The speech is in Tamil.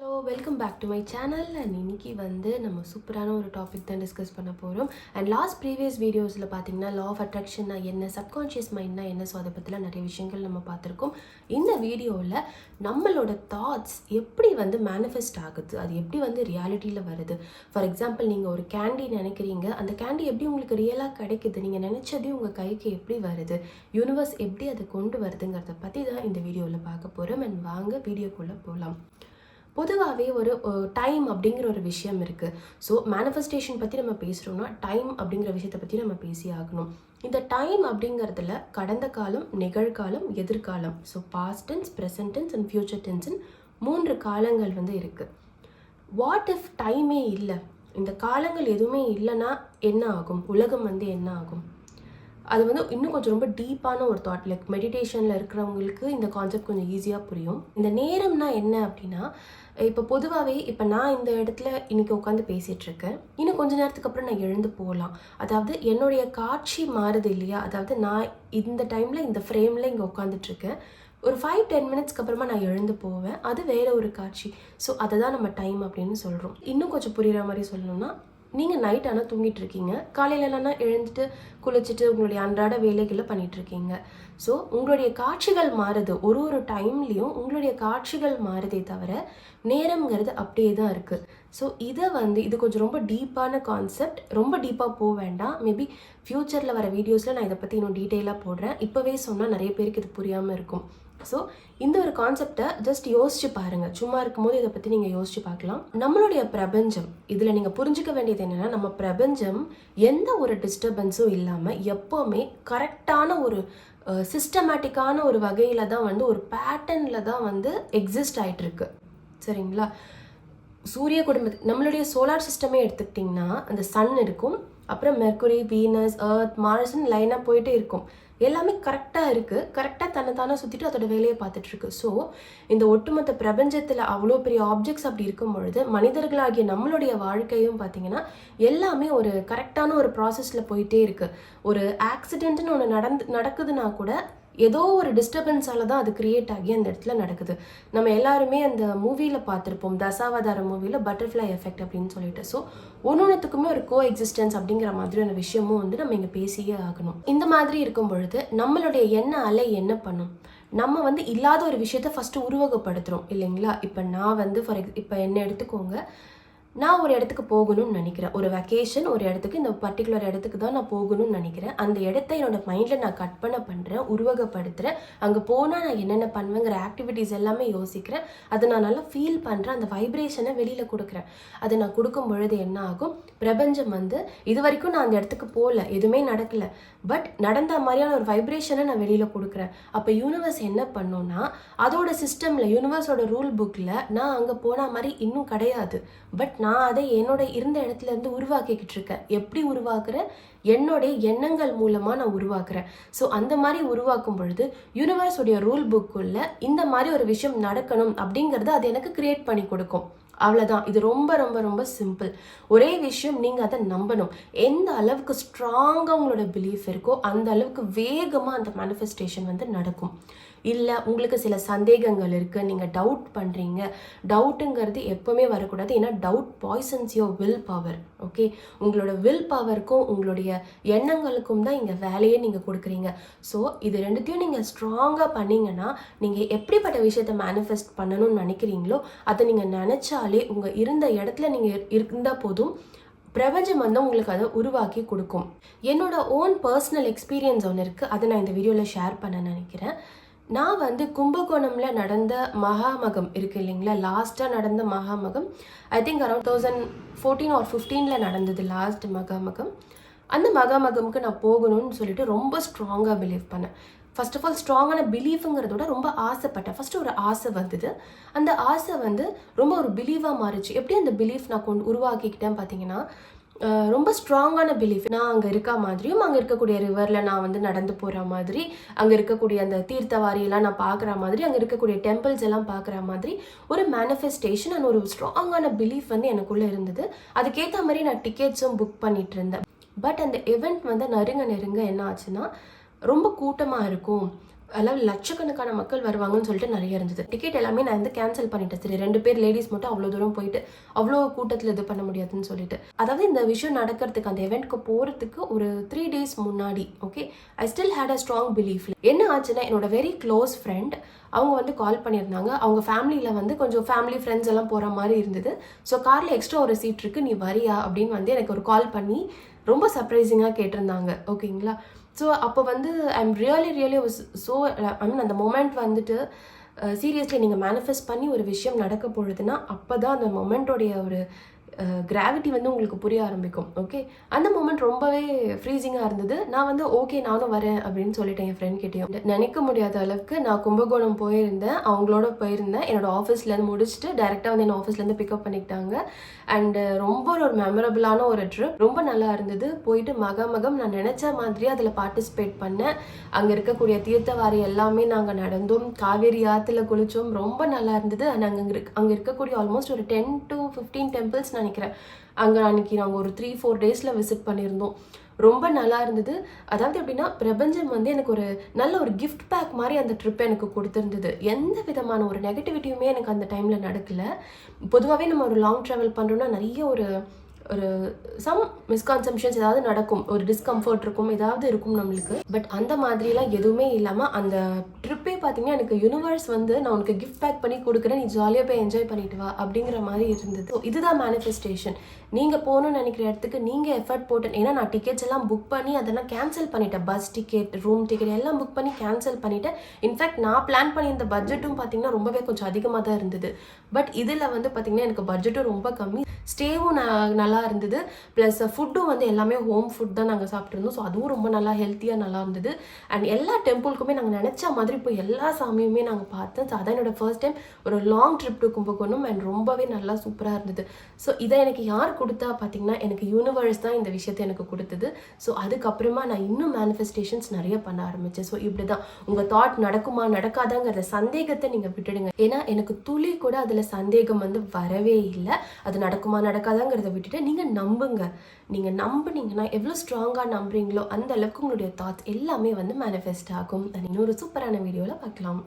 Hello welcome back to my channel. And இன்னைக்கு நம்ம சூப்பரான ஒரு டாபிக் தான் டிஸ்கஸ் பண்ண போகிறோம். அண்ட் ப்ரீவியஸ் வீடியோஸில் பார்த்தீங்கன்னா லா ஆஃப் அட்ராக்ஷன்னா என்ன, சப்கான்ஷியஸ் மைண்ட்னா என்ன, ஸோ அதை பற்றிலாம் நிறைய விஷயங்கள் நம்ம பார்த்துருக்கோம். இந்த வீடியோவில் நம்மளோட தாட்ஸ் எப்படி மேனிஃபெஸ்ட் ஆகுது, அது எப்படி ரியாலிட்டியில் வருது. ஃபார் எக்ஸாம்பிள், நீங்கள் ஒரு கேண்டி நினைக்கிறீங்க, அந்த கேண்டி எப்படி உங்களுக்கு ரியலாக கிடைக்குது, நீங்கள் நினச்சதே உங்கள் கைக்கு எப்படி வருது, யூனிவர்ஸ் எப்படி அதை கொண்டு வருதுங்கிறத பற்றி தான் இந்த வீடியோவில் பார்க்க போகிறோம். அண்ட் வாங்க வீடியோக்குள்ளே போகலாம். பொதுவாகவே ஒரு டைம் அப்படிங்கிற ஒரு விஷயம் இருக்குது. ஸோ மேனிஃபெஸ்டேஷன் பற்றி நம்ம பேசுகிறோம்னா டைம் அப்படிங்கிற விஷயத்தை பற்றி நம்ம பேசி ஆகணும். இந்த டைம் அப்படிங்கிறதுல கடந்த காலம், நிகழ்காலம், எதிர்காலம், so past tense, present tense and future டென்ஸ்ன்னு 3 காலங்கள் இருக்குது. வாட் இஃப் டைமே இல்லை, இந்த காலங்கள் எதுவுமே இல்லைன்னா என்ன ஆகும், உலகம் என்ன ஆகும்? அது இன்னும் கொஞ்சம் ரொம்ப டீப்பான ஒரு தாட். லைக் மெடிடேஷனில் இருக்கிறவங்களுக்கு இந்த கான்செப்ட் கொஞ்சம் ஈஸியாக புரியும். இந்த நேரம்னா என்ன அப்படின்னா, இப்போ பொதுவாகவே இப்போ நான் இந்த இடத்துல இன்றைக்கி உட்காந்து பேசிகிட்ருக்கேன், இன்னும் கொஞ்சம் நேரத்துக்கு அப்புறம் நான் எழுந்து போகலாம். அதாவது என்னுடைய காட்சி மாறுது இல்லையா, அதாவது நான் இந்த டைமில் இந்த ஃப்ரேமில் இங்கே உட்காந்துட்ருக்கேன், ஒரு 5-10 மினிட்ஸ்க்கு அப்புறமா நான் எழுந்து போவேன், அது வேறு ஒரு காட்சி. ஸோ அதை தான் நம்ம டைம் அப்படின்னு சொல்கிறோம். இன்னும் கொஞ்சம் புரிகிற மாதிரி சொல்லணும்னா, நீங்கள் நைட் ஆனால் தூங்கிட்டு இருக்கீங்க, காலையிலனா எழுந்துட்டு குளிச்சுட்டு உங்களுடைய அன்றாட வேலைகளை பண்ணிகிட்ருக்கீங்க. ஸோ உங்களுடைய காட்சிகள் மாறுது, ஒரு டைம்லேயும் உங்களுடைய காட்சிகள் மாறுதே தவிர நேரம்ங்கிறது அப்படியே தான் இருக்குது. ஸோ இது கொஞ்சம் ரொம்ப டீப்பான கான்செப்ட், ரொம்ப டீப்பாக போக வேண்டாம். மேபி ஃப்யூச்சரில் வர வீடியோஸில் நான் இதை பற்றி இன்னும் டீட்டெயிலாக போடுறேன். இப்போவே சொன்னால் நிறைய பேருக்கு இது புரியாமல் இருக்கும். ஸோ இந்த ஒரு கான்செப்டை ஜஸ்ட் யோசிச்சு பாருங்கள். சும்மா இருக்கும்போது இதை பற்றி நீங்கள் யோசிச்சு பார்க்கலாம். நம்மளுடைய பிரபஞ்சம், இதில் நீங்கள் புரிஞ்சுக்க வேண்டியது என்னென்னா, நம்ம பிரபஞ்சம் எந்த ஒரு டிஸ்டர்பன்ஸும் இல்லாமல் எப்போவுமே கரெக்டான ஒரு சிஸ்டமேட்டிக்கான ஒரு வகையில் தான் ஒரு பேட்டர்னில் தான் எக்ஸிஸ்ட் ஆகிட்டுருக்கு. சரிங்களா? சூரிய குடும்பத்து நம்மளுடைய சோலார் சிஸ்டமே எடுத்துக்கிட்டிங்கன்னா, அந்த சன் இருக்கும், அப்புறம் மெர்க்குரி, வீனஸ், எர்த், மார்ஸ்ன்னு லைனாக போயிட்டே இருக்கும். எல்லாமே கரெக்டாக இருக்குது, கரெக்டாக தன்னைத்தானே சுற்றிட்டு அதோட வேலையை பார்த்துட்ருக்கு. ஸோ இந்த ஒட்டுமொத்த பிரபஞ்சத்தில் அவ்வளோ பெரிய ஆப்ஜெக்ட்ஸ் அப்படி இருக்கும் பொழுது, மனிதர்களாகிய நம்மளுடைய வாழ்க்கையும் பார்த்திங்கன்னா எல்லாமே ஒரு கரெக்டான ஒரு ப்ராசஸில் போயிட்டே இருக்குது. ஒரு ஆக்சிடென்ட்னு ஒன்று நடக்குதுன்னா கூட ஏதோ ஒரு டிஸ்டர்பன்ஸால தான் அது கிரியேட் ஆகி அந்த இடத்துல நடக்குது. நம்ம எல்லாருமே அந்த மூவியில் பார்த்துருப்போம், தசாவதார மூவியில் பட்டர்ஃப்ளை எஃபெக்ட் அப்படின்னு சொல்லிட்டு. ஸோ ஒன்னொன்றுத்துக்குமே ஒரு கோ எக்ஸிஸ்டன்ஸ் அப்படிங்கிற மாதிரியான விஷயமும் நம்ம இங்கே பேசியே ஆகணும். இந்த மாதிரி இருக்கும் பொழுது நம்மளுடைய எண்ண அலை என்ன பண்ணும், நம்ம இல்லாத ஒரு விஷயத்த ஃபஸ்ட்டு உருவகப்படுத்துகிறோம் இல்லைங்களா? இப்போ நான் இப்போ என்ன எடுத்துக்கோங்க, நான் ஒரு இடத்துக்கு போகணும்னு நினைக்கிறேன், ஒரு வெக்கேஷன், ஒரு இடத்துக்கு, இந்த பர்டிகுலர் இடத்துக்கு தான் நான் போகணும்னு நினைக்கிறேன். அந்த இடத்த என்னோட மைண்டில் நான் கற்பனை பண்ணுறேன், உருவகப்படுத்துகிறேன். அங்கே போனால் நான் என்னென்ன பண்ணுவேங்கிற ஆக்டிவிட்டீஸ் எல்லாமே யோசிக்கிறேன், அதை நான் நல்லா ஃபீல் பண்ணுறேன், அந்த வைப்ரேஷனை வெளியில் கொடுக்குறேன். அதை நான் கொடுக்கும் பொழுது என்ன ஆகும், பிரபஞ்சம் இது வரைக்கும் நான் அந்த இடத்துக்கு போகல, எதுவுமே நடக்கலை, பட் நடந்த மாதிரியான ஒரு வைப்ரேஷனை நான் வெளியில் கொடுக்குறேன். அப்போ யூனிவர்ஸ் என்ன பண்ணோன்னா, அதோட சிஸ்டமில், யூனிவர்ஸோட ரூல் புக்கில் நான் அங்கே போன மாதிரி இன்னும் கிடையாது, பட் நான் அதை என்னோட இருந்த இடத்துல இருந்து உருவாக்கிக்கிட்டு இருக்கேன். எப்படி உருவாக்குறேன், என்னுடைய எண்ணங்கள் மூலமாக நான் உருவாக்குறேன். ஸோ அந்த மாதிரி உருவாக்கும் பொழுது யூனிவர்ஸோடைய ரூல் புக்குள்ள இந்த மாதிரி ஒரு விஷயம் நடக்கணும் அப்படிங்கிறது அது எனக்கு கிரியேட் பண்ணி கொடுக்கும். அவ்வளோதான். இது ரொம்ப ரொம்ப ரொம்ப சிம்பிள். ஒரே விஷயம், நீங்கள் அதை நம்பணும். எந்த அளவுக்கு ஸ்ட்ராங்காக உங்களோட பிலீஃப் இருக்கோ அந்த அளவுக்கு வேகமாக அந்த மேனிஃபெஸ்டேஷன் நடக்கும். இல்லை உங்களுக்கு சில சந்தேகங்கள் இருக்குது, நீங்கள் டவுட் பண்ணுறீங்க, டவுட்டுங்கிறது எப்போவுமே வரக்கூடாது. ஏன்னா doubt Poisson's your will power. Okay, உங்களோட வில் பவருக்கும் உங்களுடைய எண்ணங்களுக்கும் தான் இங்கே வேலையே நீங்கள் கொடுக்குறீங்க. ஸோ இது ரெண்டுத்தையும் நீங்கள் ஸ்ட்ராங்காக பண்ணிங்கன்னா, நீங்கள் எப்படிப்பட்ட விஷயத்தை மேனிஃபெஸ்ட் பண்ணணும்னு நினைக்கிறீங்களோ அதை நீங்கள் நினச்சாலே உங்கள் இருந்த இடத்துல நீங்கள் இருந்தால் போதும், பிரபஞ்சம் உங்களுக்கு அதை உருவாக்கி கொடுக்கும். என்னோட ஓன் பர்சனல் எக்ஸ்பீரியன்ஸ் ஒன்று இருக்குது, அதை நான் இந்த வீடியோவில் ஷேர் பண்ண நினைக்கிறேன். நான் கும்பகோணமில் நடந்த மகாமகம் இருக்குது இல்லைங்களா, லாஸ்ட்டாக நடந்த மகாமகம், ஐ திங்க் அரௌண்ட் 2014 or 2015 நடந்தது லாஸ்ட் மகாமகம். அந்த மகாமகமுக்கு நான் போகணும்னு சொல்லிட்டு ரொம்ப ஸ்ட்ராங்காக பிலீவ் பண்ணேன். ஃபர்ஸ்ட் ஆஃப் ஆல் ஸ்ட்ராங்கான பிலீஃபுங்கிறதோட ரொம்ப ஆசைப்பட்டேன். ஃபஸ்ட்டு ஒரு ஆசை வந்தது, அந்த ஆசை ரொம்ப ஒரு பிலீவாக மாறிச்சு. எப்படி அந்த பிலீஃப் நான் உருவாக்கிக்கிட்டேன் பார்த்தீங்கன்னா, ரொம்ப ஸ்ட்ராங்கான பிலீஃப். நான் அங்கே இருக்க மாதிரியும், அங்கே இருக்கக்கூடிய ரிவரில் நான் நடந்து போகிற மாதிரி, அங்கே இருக்கக்கூடிய அந்த தீர்த்தவாரியெல்லாம் நான் பார்க்குற மாதிரி, அங்கே இருக்கக்கூடிய டெம்பிள்ஸ் எல்லாம் பார்க்குற மாதிரி ஒரு மேனிஃபெஸ்டேஷன் அண்ட் ஒரு ஸ்ட்ராங்கான பிலீஃப் எனக்குள்ளே இருந்தது. அதுக்கேற்ற மாதிரி நான் டிக்கெட்ஸும் புக் பண்ணிட்டு இருந்தேன். பட் அந்த இவெண்ட் நெருங்க என்ன ஆச்சுன்னா, ரொம்ப கூட்டமாக இருக்கும், அதாவது லட்சக்கணக்கான மக்கள் வருவாங்கன்னு சொல்லிட்டு நிறைய இருந்தது. டிக்கெட் எல்லாமே நான் வந்து கேன்சல் பண்ணிட்டேன். சரி 2 பேர் லேடிஸ் மட்டும் அவ்வளோ தூரம் போயிட்டு அவ்வளோ கூட்டத்தில் இது பண்ண முடியாதுன்னு சொல்லிட்டு. அதாவது இந்த விஷயம் நடக்கிறதுக்கு அந்த eventக்கு போகிறதுக்கு ஒரு 3 days முன்னாடி okay I still had a strong belief. என்ன ஆச்சுன்னா என்னோட வெரி க்ளோஸ் ஃப்ரெண்ட் அவங்க வந்து கால் பண்ணியிருந்தாங்க. அவங்க ஃபேமிலியில் வந்து கொஞ்சம் ஃபேமிலி ஃப்ரெண்ட்ஸ் எல்லாம் போகிற மாதிரி இருந்தது. ஸோ காரில் எக்ஸ்ட்ரா ஒரு சீட் இருக்குது, நீ வரியா அப்படின்னு வந்து எனக்கு ஒரு கால் பண்ணி ரொம்ப சர்ப்ரைசிங்காக கேட்டிருந்தாங்க. ஓகேங்களா. ஸோ அப்போ வந்து I'm really was so I mean அந்த மொமெண்ட் வந்துட்டு சீரியஸ்லி நீங்கள் மேனிஃபெஸ்ட் பண்ணி ஒரு விஷயம் நடக்க பொழுதுன்னா அப்போ தான் அந்த மொமெண்ட்டோடைய ஒரு கிராவிட்டி வந்து உங்களுக்கு புரிய ஆரம்பிக்கும். ஓகே அந்த மொமெண்ட் ரொம்பவே ஃப்ரீசிங்காக இருந்தது. நான் வந்து ஓகே நானும் வரேன் அப்படின்னு சொல்லிட்டேன் என் ஃப்ரெண்ட் கிட்டேயும். நினைக்க முடியாத அளவுக்கு நான் கும்பகோணம் போயிருந்தேன், அவங்களோட போயிருந்தேன். என்னோட ஆஃபீஸ்லேருந்து முடிச்சுட்டு டேரெக்டாக வந்து என் ஆஃபீஸ்லேருந்து பிக்கப் பண்ணிக்கிட்டாங்க. அண்டு ரொம்ப ஒரு மெமரபிளான ஒரு ட்ரிப், ரொம்ப நல்லா இருந்தது. போயிட்டு மகம் நான் நினச்ச மாதிரியே அதில் பார்ட்டிசிபேட் பண்ணேன். அங்கே இருக்கக்கூடிய தீர்த்தவாரி எல்லாமே நாங்கள் நடந்தோம், காவேரி ஆற்றுல குளித்தோம், ரொம்ப நல்லா இருந்தது. அண்ட் அங்கே இருக்கக்கூடிய ஆல்மோஸ்ட் ஒரு 10 to 15 டெம்பிள்ஸ் நினைக்கிறேன் அங்கே அன்றைக்கி நாங்கள் ஒரு 3-4 டேஸில் விசிட் பண்ணியிருந்தோம். ரொம்ப நல்லா இருந்தது. அதாவது எப்படின்னா பிரபஞ்சம் வந்து எனக்கு ஒரு நல்ல ஒரு கிஃப்ட் பேக் மாதிரி அந்த ட்ரிப் எனக்கு கொடுத்துருந்தது. எந்த விதமான ஒரு நெகட்டிவிட்டியுமே எனக்கு அந்த டைமில் நடக்கலை. பொதுவாகவே நம்ம ஒரு லாங் ட்ராவல் பண்ணுறோன்னா நிறைய ஒரு சம் மிஸ்கான்செப்ஷன்ஸ் ஏதாவது நடக்கும், ஒரு டிஸ்கம்ஃபர்ட் இருக்கும், ஏதாவது இருக்கும் நம்மளுக்கு. பட் அந்த மாதிரிலாம் எதுவுமே இல்லாமல் அந்த ட்ரிப்பே பார்த்தீங்கன்னா எனக்கு யூனிவர்ஸ் வந்து நான் உனக்கு கிஃப்ட் பேக் பண்ணி கொடுக்குறேன், நீ ஜாலியாக போய் என்ஜாய் பண்ணிட்டு வா அப்படிங்கிற மாதிரி இருந்தது. இதுதான் மேனிஃபெஸ்டேஷன். நீங்கள் போகணும்னு நினைக்கிற இடத்துக்கு நீங்கள் எஃபர்ட் போட்டு, ஏன்னா நான் டிக்கெட்ஸ் எல்லாம் புக் பண்ணி அதெல்லாம் கேன்சல் பண்ணிட்டேன். பஸ் டிக்கெட், ரூம் டிக்கெட் எல்லாம் புக் பண்ணி கேன்சல் பண்ணிட்டேன். இன்ஃபேக்ட் நான் பிளான் பண்ணியிருந்த பட்ஜெட்டும் பார்த்தீங்கன்னா ரொம்பவே கொஞ்சம் அதிகமாக தான் இருந்தது. பட் இதில் வந்து பார்த்தீங்கன்னா எனக்கு பட்ஜெட்டும் ரொம்ப கம்மி, ஸ்டேவும் நல்லா இருந்தது. ப்ளஸ் ஃபுட்டும் வந்து எல்லாமே ஹோம் ஃபுட் தான் நாங்கள் சாப்பிட்ருந்தோம். ஸோ அதுவும் ரொம்ப நல்லா ஹெல்த்தியாக நல்லா இருந்தது. அண்ட் எல்லா டெம்பிளுக்குமே நாங்கள் நினச்ச மாதிரி போய் எல்லா சாமியுமே நாங்கள் பார்த்தோம். ஸோ அதான் என்னோட ஃபர்ஸ்ட் டைம் ஒரு long trip to Kumbakonam. And ரொம்பவே நல்லா சூப்பராக இருந்தது. ஸோ இதை எனக்கு யார் கொடுத்தா பார்த்தீங்கன்னா எனக்கு யூனிவர்ஸ் தான் இந்த விஷயத்தை எனக்கு கொடுத்தது. ஸோ அதுக்கப்புறமா நான் இன்னும் மேனிஃபெஸ்டேஷன்ஸ் நிறைய பண்ண ஆரம்பித்தேன். ஸோ இப்படி தான் உங்கள் தாட் நடக்குமா நடக்காதாங்கிற சந்தேகத்தை நீங்கள் விட்டுடுங்க. ஏன்னா எனக்கு துளி கூட அதில் சந்தேகம் வந்து வரவே இல்லை. அது நடக்குமா நடக்காதாங்கிறத விட்டுட்டு நீங்கள் நம்புங்க. நீங்கள் நம்புனீங்கன்னா எவ்வளோ ஸ்ட்ராங்காக நம்புறீங்களோ அந்த அளவுக்கு உங்களுடைய தாட்ஸ் எல்லாமே வந்து மேனிஃபெஸ்ட் ஆகும். இன்னொரு சூப்பரான வீடியோவில் பார்க்கலாம்.